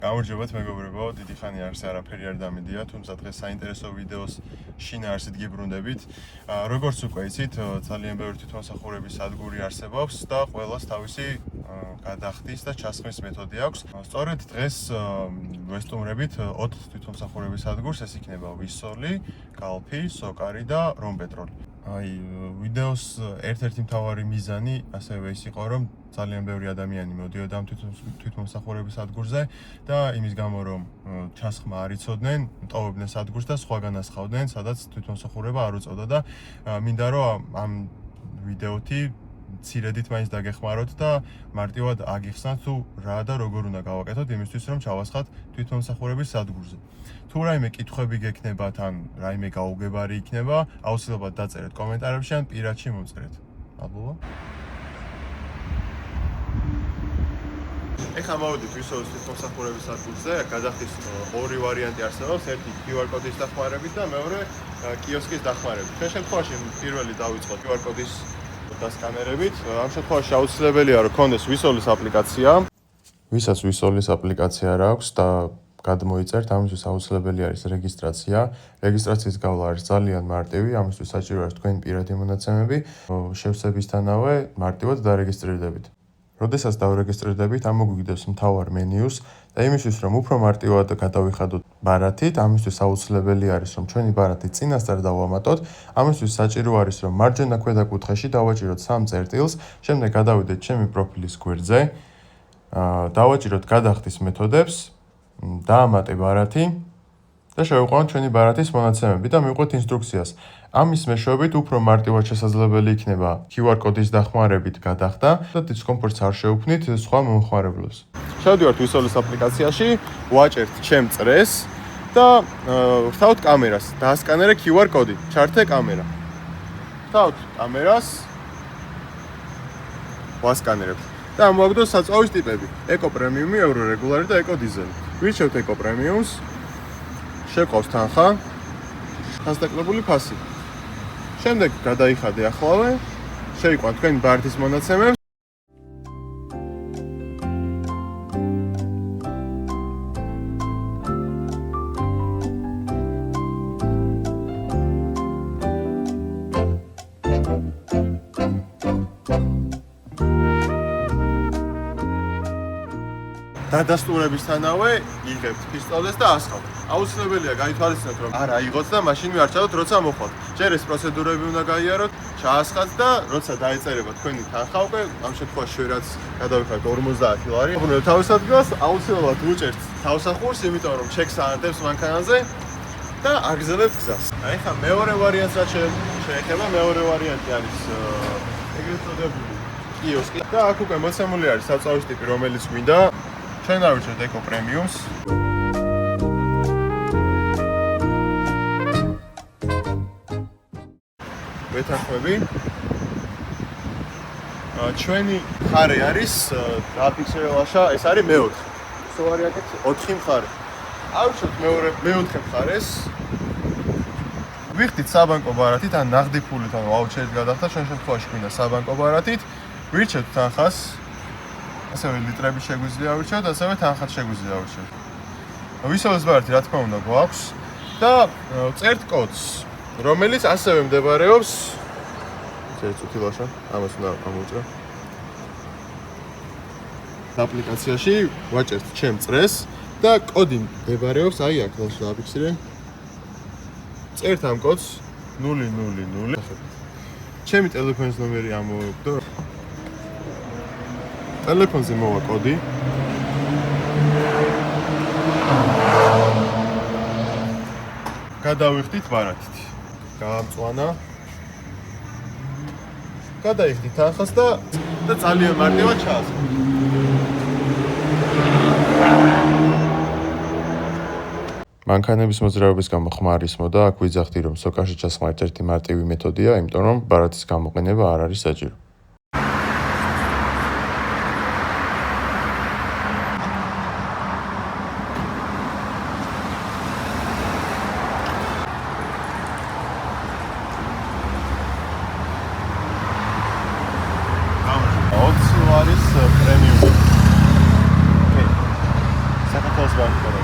გამარჯობათ მეგობრებო, დიდი ხანი არის არაფერი არ დამედია, თუმცა დღეს საინტერესო ვიდეოს შინაარსით გიბრუნდებით. როგორც უკვე იცით, ძალიან ბევრი თვითმსახურების სადგური არსებობს და ყველას თავისი გადახდის და ჩასხმის მეთოდი აქვს. სწორედ დღეს ვესტუმრებით 4 თვითმსახურების სადგურს, ეს იქნება ვისოლი, კალფი, სოკარი და რომპეტროლი. ვიდეოს ერთ-ერთი მთავარი მიზანი ასევე ის იყო, რომ ძალიან ბევრი ადამიანი მოდიოდა ამ თვითმსახურების სადგურზე და იმის გამო, რომ ჩასხმა არ იცოდნენ, ტოვებდნენ სადგურს და სხვაგან ასხავდნენ, სადაც თვითმსახურება არ უწევდა და მინდა რომ ამ ვიდეოთი ცირედით მაინც დაგეხმაროთ და მარტივად აგიხსნათ თუ რა და როგორ უნდა გავაკეთოთ იმისთვის, რომ ჩავასხათ თვითმსახურების სადგურზე. თუ რაიმე კითხვები გექნებათ ან რაიმე გაუგებარი იქნება, აუცილებლად დაწერეთ კომენტარებში ან პირადში მოწერეთ. აბოლა. ეხლა მოვიდით ვისოლის თვითმსახურების სადგურზე, გადახდის ორი ვარიანტი არსებობს, ერთი QR კოდის დახმარებით და მეორე კიოსკის დახმარებით. ჩვენ შემთხვევაში პირველი დავიწყოთ QR კოდის დასკანერებით. ამ შემთხვევაში აუცილებელია რომ გქონდეს ვისოლის აპლიკაცია. ვისაც ვისოლის აპლიკაცია არ აქვს და გადმოიწერთ, ამისთვის აუცილებელი არის რეგისტრაცია. რეგისტრაციის გავლა არის ძალიან მარტივი, ამისთვის საჭირო არის თქვენი პირადი მონაცემები. შევსებისთანავე მარტივად დარეგისტრირდებით. როდესაც დავრეგისტრირდებით, ამოგვიგდებს მთავარ მენიუს და იმისთვის, რომ უფრო მარტივად გადავიხადოთ ბარათით, ამისთვის აუცილებელი არის, რომ ჩვენი ბარათი წინასწარ დავამატოთ. ამისთვის საჭირო არის, რომ მარჯვენა ქვედა კუთხეში დავაჭიროთ 3 წერტილს, შემდეგ გადავიდეთ ჩემი პროფილის გვერდზე, დავაჭიროთ გადახდის მეთოდებს, დაამატე ბარათი და შევიყვანოთ ჩვენი ბარათის მონაცემები და მივყვეთ ინსტრუქციას. ამის მეშვეობით უფრო მარტივად შესაძლებელი იქნება QR კოდის დახმარებით გადახდა და დისკომფორტს არ შეუქმნით სხვა მომხმარებლებს. შევდივართ ვისოლის აპლიკაციაში, ვაჭერთ ჩემ წრეს და ვთავთ კამერას. დაასკანერე QR კოდი, ჩართე კამერა. ვთავთ კამერას, ვასკანერებთ. და მოაგვდოს საწვავის ტიპები: ეკო პრემიუმი, ევრო რეგულარი და ეკო დიზელი. ვირჩევთ ეკო პრემიუმს, შეყავს თანხა, დასაკლებული ფასი. შემდეგ გადაიხადე ახლავე, შევიყვან თქვენი ბარათის მონაცემებს. დადასტურებისთანავე იღებთ პისტოლეს და ასხავთ. აუცილებელია გაითვალისწინოთ, რომ არ აიღოთ და მაშინ ვიარჩევთ, როცა მოხვალთ. ჯერ ეს პროცედურები უნდა გაიაროთ, ჩაასხათ და როცა დაეწერება თქვენი თანხა, უკვე ამ შემთხვევაში რაც გადავიხადეთ 50 ლარი. უბრალოდ თავის ადგილას აუცილებლად უჭერთ თავსახურს, იმიტომ რომ ჩეკს აანთებს მანქანაზე და აგზელებთ გზას. ახლა მეორე ვარიანტს რაც შეეხება, მეორე ვარიანტი არის ეგრეთ წოდებული კიოსკი და აქ უკვე მოცემული არის საწვავის ტიპი, რომელიც გვინდა. ჩვენ ავირჩევთ ეკო პრემიუმს. ვეთანხმები. ჩვენი მხარე არის დაფიქსირებაშა, ეს არის მეოთხე. სულ არის აქეთ 4 მხარე. ავირჩევთ მეოთხე მხარეს. ვიხდით საბანკო ბარათით ან ნაღდი ფულით ან ვაუჩერით გადახდა, ჩვენ შემთხვევაში გვინდა საბანკო ბარათით. ვირჩევთ თანხას. ასევე ლიტრები შეგვიძლია ავირჩევთ, ასევე თანხაც შეგვიძლია ავირჩევთ. ვისოლის ბარათი რა თქმა უნდა გვაქვს და წერთ კოდს, რომელიც ასევე მდებარეობს წუთილაშა, ამას უნდა ამოვწერო. აპლიკაციაში ვაჭერთ ჩემ წრეს და კოდი მდებარეობს აი აქ, დავაფიქსირე. წერთ ამ კოდს 000. ჩემი ტელეფონის ნომერი ამოვაგდო. ტელეფონზე მოვა კოდი. გადავიხდით ბარათით. გაამწვანა. გადაიხდით თანხას და ძალიან მარტივად ჩაასხმეთ. მანქანების მოძრაობის გამო ხმარის მოდა აქ ვიძახდი, რომ სოკარში ჩასხმა ერთ-ერთი მარტივი მეთოდია, იმიტომ რომ ბარათის გამოყენება არ არის საჭირო. არის პრემიუმი. გამხდარა.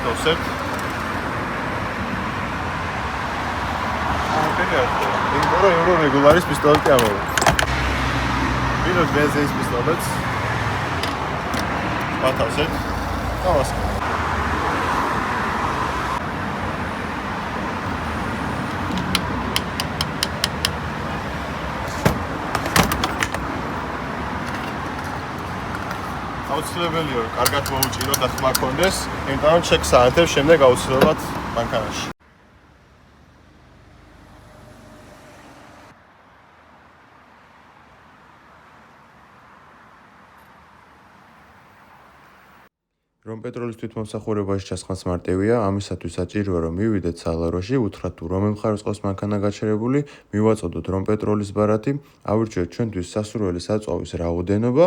Concept. Euro regularis pistoleti ამოვა. Ვინოს ბენზინის პისტოლეტს. ვათავსებთ. დავასხმოთ. აუცილებელია რომ კარგად მოუჭიროთ და ხმა გქონდეს, იმიტომ რომ ჩეკს აანთებს შემდეგ აუცილებლად მანქანაში. რომ პეტროლის თვითმომსახურებაში ჩასხმაც მარტივია, ამისათვის საჭიროა რომ მივიდეთ სალაროში, უთხრათ თუ რომელ მხარეს ყავს მანქანა გაჩერებული, მივაწოდოთ რომ პეტროლის ბარათი, ავირჩიოთ ჩვენთვის სასურველი საწვავის რაოდენობა,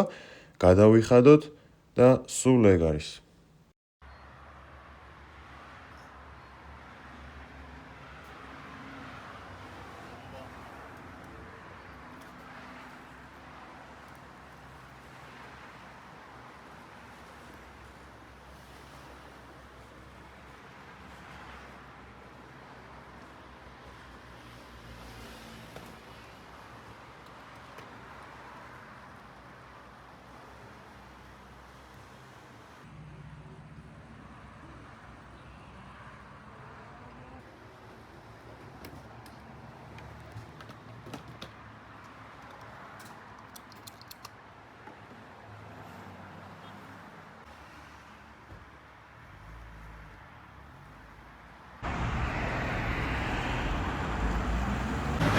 გადავიხადოთ და სულ ეგ არის.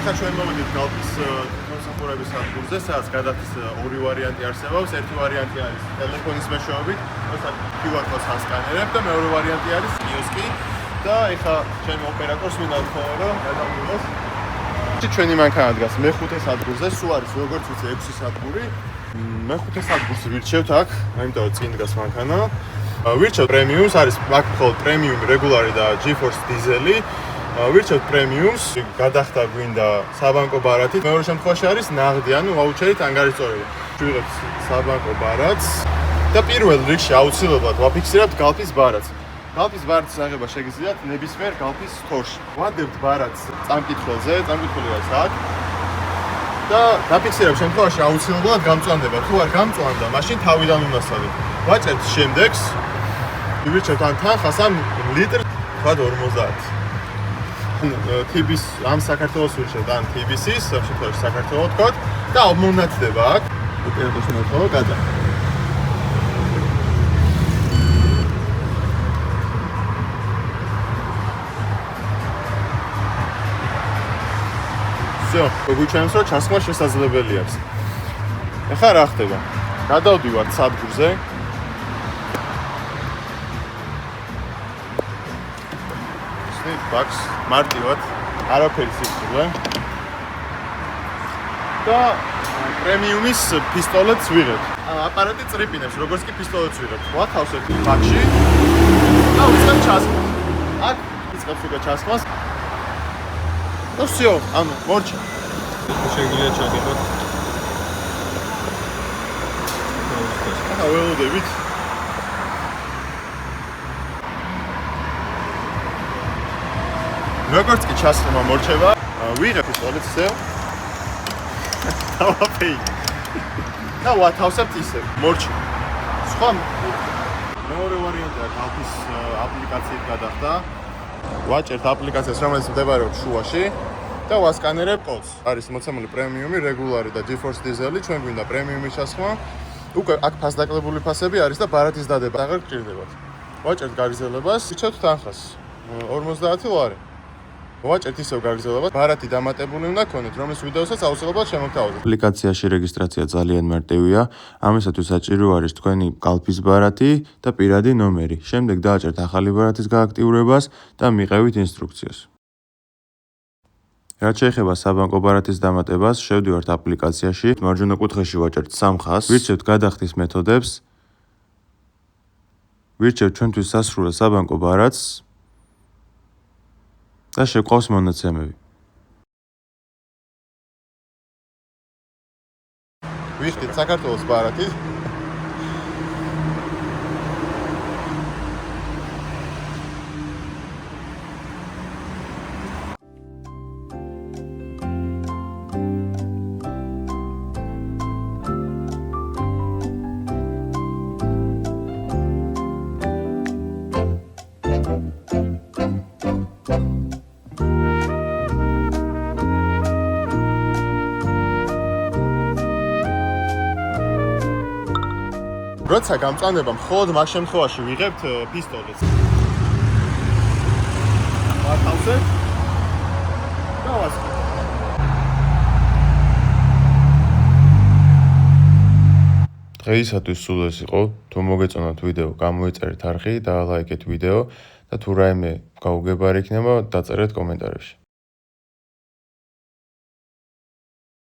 ახლა ჩვენ მოვიდეთ გალფის მოსახურების სადგურზე, სადაც გადახდის ორი ვარიანტი არსებობს. ერთი ვარიანტი არის ტელეფონის მეშვეობით, როცა QR კოდს ასკანერებ და მეორე ვარიანტი არის კიოსკი და ახლა ჩვენ ოპერატორს მინდა ვთქვა, რომ გადავიღოს. ჩვენი მანქანა დგას მეხუთე სადგურზე, სულ არის როგორც ვიცი 6 სადგური. მეხუთე სადგურს ვირჩევთ აქ, იმიტომ რომ წინ დგას მანქანა. ვირჩევთ პრემიუმს, არის აქ მხოლოდ პრემიუმი, რეგულარი და GeForce დიზელი. ვირჩევთ პრემიუმს, გადახდა გვინდა საბანკო ბარათი. მეორე შემთხვევაში არის ნაღდი, ანუ ვაუჩერით ანგარიშწორება. ვიღებთ საბანკო ბარათს და პირველ რიგში აუცილებლად ვაფიქსირებთ გალფის ბარათს. გალფის ბარათის აღება შეგიძლიათ ნებისმიერ გალფის სტორში. ვადებთ ბარათს წამკითხველზე, წამკითხველი არის აქ. და დაფიქსირებ შემთხვევაში აუცილებლად გამწვანდება. თუ არ გამწვანდა, მაშინ თავიდან უნდა სცადოთ. ვაჭერთ შემდეგს. ვირჩევთ ან თანხას, ან ლიტრს, თქვა 50. TBS ამ საქართველოს ვირჩევთ ან TBS-ის, ამ შემთხვევაში საქართველოს ვთქვათ და მომნაცდება აქ. ოპერატორს მოთხოვა გადა. всё, გვიჩვენებს რომ ჩასხმა შესაძლებელი არის. ახლა რა ხდება? გადავდივართ სადგურზე. ბაქს მარტივად არაფერი სიძულე და პრემიუმის პისტოლეტს ვიღებთ. აპარატი წრიპინებს, როგორც კი პისტოლეტს ვიღებთ. ვათავსებთ ბაქში და უწყებ ჩასხმას. აქ იწყებს უკვე ჩასხმას. და всё, ანუ მორჩა. შეგვიძლია ჩაგებოთ. ახლა ველოდებით. როგორც კი ჩასხმა მორჩება, ვიღებ პისტოლეტს ისე. დავაფეი. და ვათავსებთ ისე. მორჩა. სხვა მეორე ვარიანტია გალფის აპლიკაციით გადახდა. ვაჭერთ აპლიკაციას, რომელიც მდებარეობს შუაში და ვასკანერებ კოდს. არის მოცემული პრემიუმი, რეგულარი და GeForce დიზელი, ჩვენ გვინდა პრემიუმის ჩასხმა. უკვე აქ ფასდაკლებული ფასები არის და ბარათის დადება აღარ გჭირდებათ. ვაჭერთ გაგრძელებას, ვიჩევთ თანხას. 50 ლარი. ვაჭერთ ისევ გაგრძელებას, ბარათი დამატებული უნდა გქონდეთ, რომლის ვიდეოსაც აუცილებლად შემოგთავაზებთ. აპლიკაციაში რეგისტრაცია ძალიან მარტივია, ამისათვის საჭირო არის თქვენი გალფის ბარათი და პირადი ნომერი. შემდეგ დააჭერთ ახალი ბარათის გააქტიურებას და მიყევით ინსტრუქციას. რაც შეეხება საბანკო ბარათის დამატებას, შევდივართ აპლიკაციაში, მარჯვენა კუთხეში ვაჭერთ 3 ხაზს, ვირჩევთ გადახდის მეთოდებს, ვირჩევ ჩვენთვის სასრულ საბანკო ბარათს და შეგვყავს მონაცემები. ვიხდით საქართველოს ბარათით. როცა გამწვანება მხოლოდ მაგ შემთხვევაში ვიღებთ პისტოლეტს. მართავზე და ვასხი. დღეისათვის სულ ეს იყო. თუ მოგეწონათ ვიდეო, გამოიწერეთ არხი, დაალაიქეთ ვიდეო და თუ რაიმე გაუგებარი იქნება, დაწერეთ კომენტარებში.